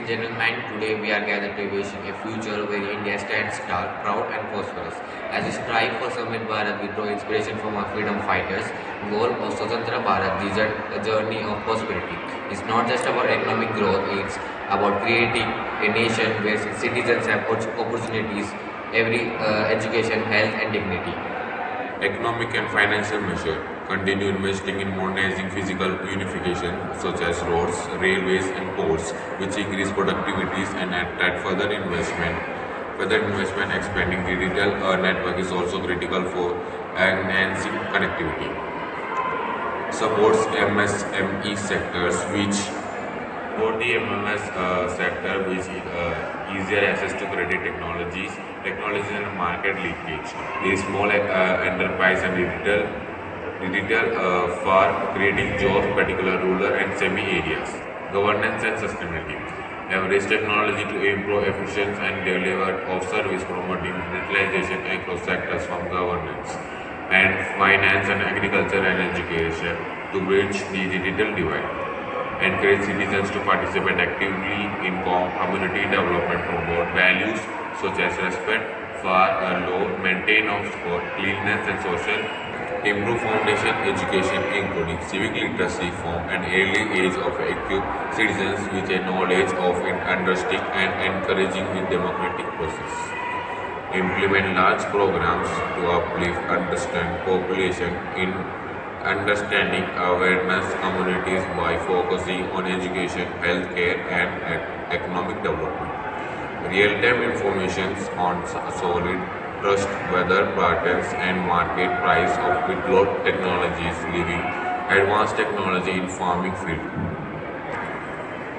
and gentlemen, today we are gathered to envision a future where India stands tall, proud and prosperous. As we strive for Samrit Bharat, we draw inspiration from our freedom fighters. Goal of Swatantra Bharat, the journey of prosperity. It's not just about economic growth, it's about creating a nation where citizens have opportunities, every education, health and dignity. Economic and financial measure continue investing in modernizing physical unification such as roads, railways and ports, which increase productivities and attract further investment. Further investment expanding the digital network is also critical for enhancing connectivity. Supports MSME sectors which for the MMS sector, which easier access to credit technologies and market leakage. The small enterprise and digital for creating jobs, particular rural and semi areas. Governance and sustainability. Leverage technology to improve efficiency and delivery of service, promoting digitalization across sectors from governance and finance and agriculture and education to bridge the digital divide. Encourage citizens to participate actively in community development, promote values such as respect for law, maintain of cleanliness and social, improve foundation education including civic literacy from an early age of equip citizens with a knowledge of understanding and encouraging the democratic process. Implement large programs to uplift understand population in understanding awareness communities by focusing on education, healthcare and economic development. Real-time information on solid trust weather patterns and market price of with technologies living advanced technology in farming field.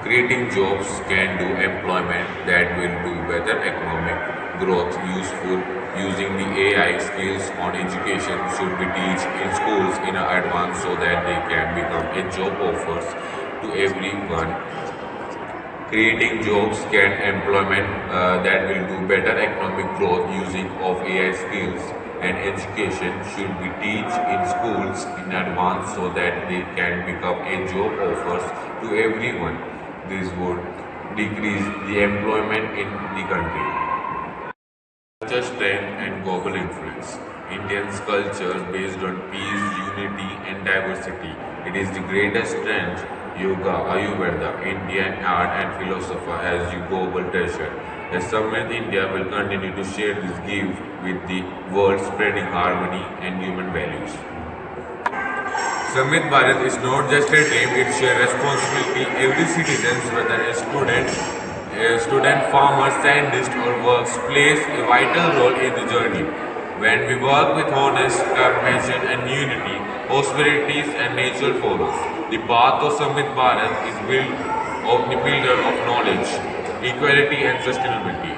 Creating jobs can do employment that will do better economic growth useful using the AI skills on education should be taught in schools in advance so that they can become a job offers to everyone. Creating jobs can employment that will do better economic growth using of AI skills and education should be taught in schools in advance so that they can become a job offers to everyone. This would decrease the employment in the country. Culture strength and global influence. Indian's culture based on peace, unity and diversity. It is the greatest strength. Yoga, Ayurveda, Indian art and philosophy as the global treasure. The Samrit India will continue to share this gift with the world, spreading harmony and human values. Samrit Bharat is not just a dream, it's a responsibility. Every citizen, whether a student, farmer, scientist or works plays a vital role in the journey. When we work with honest, compassion and unity, prosperities and nature follows. The path of Samrit Bharat is built of the pillar of knowledge, equality and sustainability.